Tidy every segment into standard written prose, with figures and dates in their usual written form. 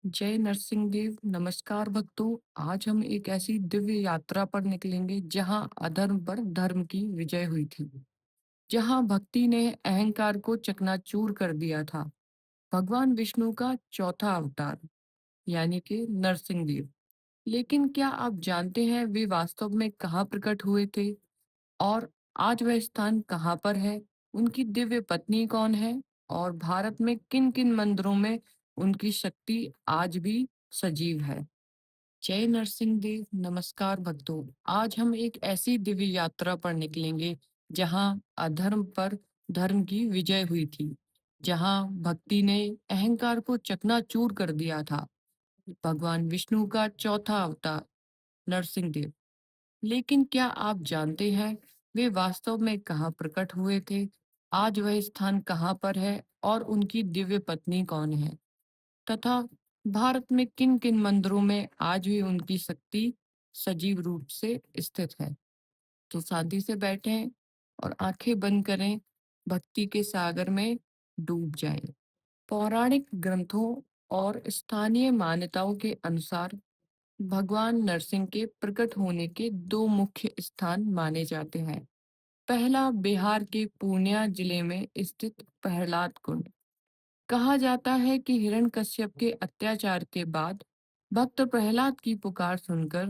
जय नरसिंह देव। नमस्कार भक्तों। आज हम एक ऐसी दिव्य यात्रा पर निकलेंगे जहां अधर्म पर धर्म की विजय हुई थी, जहां भक्ति ने अहंकार को चकनाचूर कर दिया था। भगवान विष्णु का चौथा अवतार यानी कि नरसिंह देव। लेकिन क्या आप जानते हैं वे वास्तव में कहाँ प्रकट हुए थे और आज वह स्थान कहाँ पर है? उनकी दिव्य पत्नी कौन है और भारत में किन किन मंदिरों में उनकी शक्ति आज भी सजीव है? जय नरसिंह देव। नमस्कार भक्तों। आज हम एक ऐसी दिव्य यात्रा पर निकलेंगे जहां अधर्म पर धर्म की विजय हुई थी, जहां भक्ति ने अहंकार को चकनाचूर कर दिया था। भगवान विष्णु का चौथा अवतार नरसिंह देव। लेकिन क्या आप जानते हैं वे वास्तव में कहाँ प्रकट हुए थे? आज वह स्थान कहाँ पर है और उनकी दिव्य पत्नी कौन है? तथा भारत में किन किन मंदिरों में आज भी उनकी शक्ति सजीव रूप से स्थित है? तो शांति से बैठें और आंखें बंद करें, भक्ति के सागर में डूब जाएं। पौराणिक ग्रंथों और स्थानीय मान्यताओं के अनुसार भगवान नरसिंह के प्रकट होने के दो मुख्य स्थान माने जाते हैं। पहला बिहार के पूर्णिया जिले में स्थित प्रहलाद कुंड। कहा जाता है कि हिरण्यकश्यप के अत्याचार के बाद भक्त प्रहलाद की पुकार सुनकर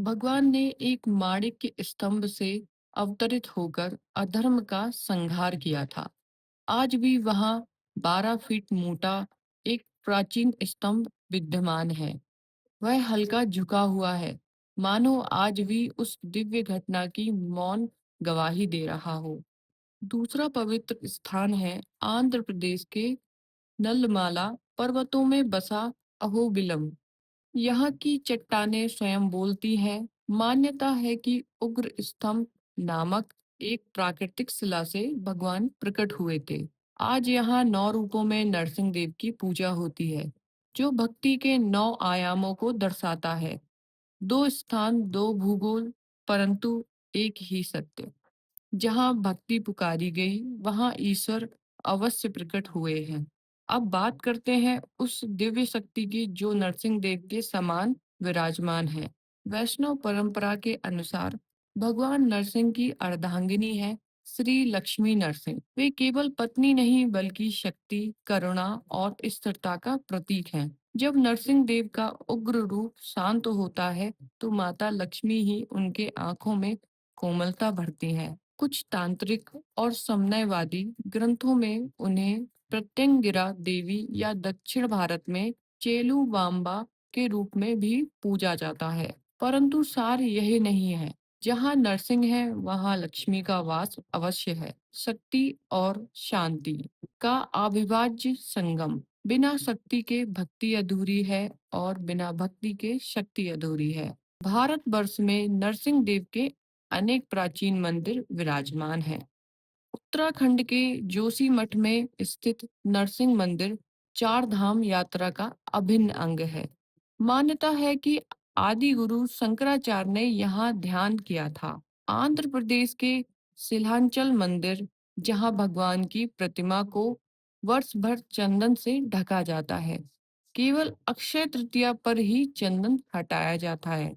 भगवान ने एक माणिक्य स्तंभ से अवतरित होकर अधर्म का संहार किया था। आज भी वहां 12 फीट मोटा एक प्राचीन स्तंभ विद्यमान है। वह हल्का झुका हुआ है, मानो आज भी उस दिव्य घटना की मौन गवाही दे रहा हो। दूसरा पवित्र स्थान है आंध्र प्रदेश के नलमाला पर्वतों में बसा अहोबिलम। यहाँ की चट्टानें स्वयं बोलती हैं। मान्यता है कि उग्र स्तंभ नामक एक प्राकृतिक शिला से भगवान प्रकट हुए थे। आज यहाँ 9 रूपों में नरसिंह देव की पूजा होती है, जो भक्ति के 9 आयामों को दर्शाता है। दो स्थान, दो भूगोल, परंतु एक ही सत्य। जहाँ भक्ति पुकारी गई, वहाँ ईश्वर अवश्य प्रकट हुए हैं। अब बात करते हैं उस दिव्य शक्ति की जो नरसिंह देव के समान विराजमान है। वैष्णव परंपरा के अनुसार भगवान नरसिंह की अर्धांगिनी है श्री लक्ष्मी नरसिंह। वे केवल पत्नी नहीं बल्कि शक्ति, करुणा और स्थिरता का प्रतीक हैं। जब नरसिंह देव का उग्र रूप शांत होता है, तो माता लक्ष्मी ही उनके आंखों में कोमलता भरती है। कुछ तांत्रिक और समन्वयवादी ग्रंथों में उन्हें प्रत्यंगिरा देवी या दक्षिण भारत में चेलू बाम्बा के रूप में भी पूजा जाता है। परंतु सार यही नहीं है। जहाँ नरसिंह है वहाँ लक्ष्मी का वास अवश्य है। शक्ति और शांति का अविभाज्य संगम। बिना शक्ति के भक्ति अधूरी है और बिना भक्ति के शक्ति अधूरी है। भारत वर्ष में नरसिंह देव के अनेक प्राचीन मंदिर विराजमान हैं। उत्तराखंड के जोशी मठ में स्थित नरसिंह मंदिर चार धाम यात्रा का अभिन्न अंग है। मान्यता है कि आदि गुरु शंकराचार्य ने यहाँ ध्यान किया था। आंध्र प्रदेश के सिल्हांचल मंदिर, जहाँ भगवान की प्रतिमा को वर्ष भर चंदन से ढका जाता है। केवल अक्षय तृतीया पर ही चंदन हटाया जाता है।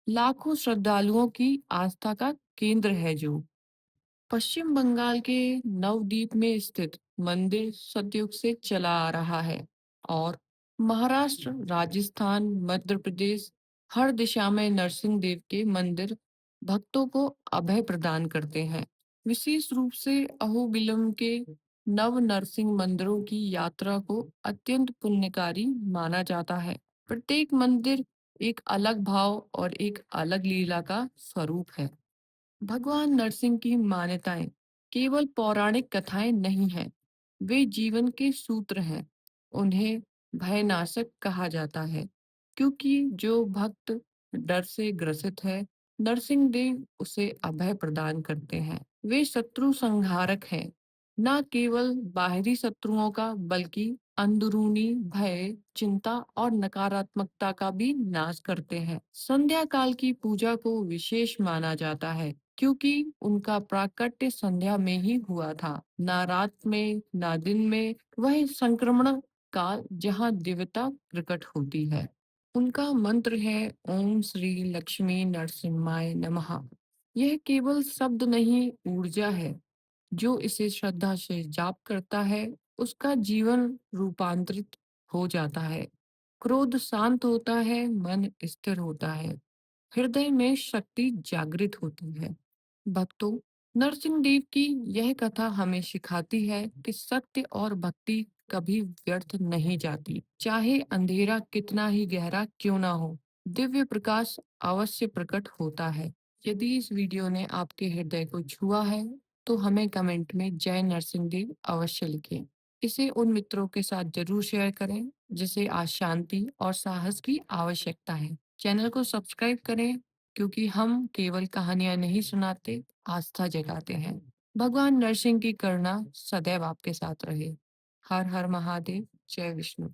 लाखों श्रद्धालुओं की आस्था का केंद्र है जो पश्चिम बंगाल के नवद्वीप में स्थित मंदिर सतयुग से चला आ रहा है और महाराष्ट्र, राजस्थान, मध्य प्रदेश हर दिशा में नरसिंह देव के मंदिर भक्तों को अभय प्रदान करते हैं। विशेष रूप से अहोबिलम के नव नरसिंह मंदिरों की यात्रा को अत्यंत पुण्यकारी माना जाता है। प्रत्येक मंदिर एक अलग भाव और एक अलग लीला का स्वरूप है। भगवान नरसिंह की मान्यताएं केवल पौराणिक कथाएं नहीं हैं, वे जीवन के सूत्र हैं। उन्हें भयनाशक कहा जाता है क्योंकि जो भक्त डर से ग्रसित है, नरसिंह देव उसे अभय प्रदान करते हैं। वे शत्रु संहारक हैं, न केवल बाहरी शत्रुओं का बल्कि अंदरूनी भय, चिंता और नकारात्मकता का भी नाश करते हैं। संध्या काल की पूजा को विशेष माना जाता है क्योंकि उनका प्राकट्य संध्या में ही हुआ था, ना रात में ना दिन में। वह संक्रमण काल जहाँ दिव्यता प्रकट होती है। उनका मंत्र है ओम श्री लक्ष्मी नरसिम्हाय नमः। यह केवल शब्द नहीं, ऊर्जा है। जो इसे श्रद्धा से जाप करता है, उसका जीवन रूपांतरित हो जाता है। क्रोध शांत होता है, मन स्थिर होता है, हृदय में शक्ति जागृत होती है। भक्तों, नरसिंह देव की यह कथा हमें सिखाती है कि सत्य और भक्ति कभी व्यर्थ नहीं जाती, चाहे अंधेरा कितना ही गहरा क्यों ना हो। दिव्य प्रकाश अवश्य प्रकट होता है। यदि इस वीडियो ने आपके हृदय को छुआ है, तो हमें कमेंट में जय नरसिंह देव अवश्य लिखें। इसे उन मित्रों के साथ जरूर शेयर करें जिसे आज शांति और साहस की आवश्यकता है। चैनल को सब्सक्राइब करें, क्योंकि हम केवल कहानियां नहीं सुनाते, आस्था जगाते हैं। भगवान नरसिंह की करुणा सदैव आपके साथ रहे। हर हर महादेव। जय विष्णु।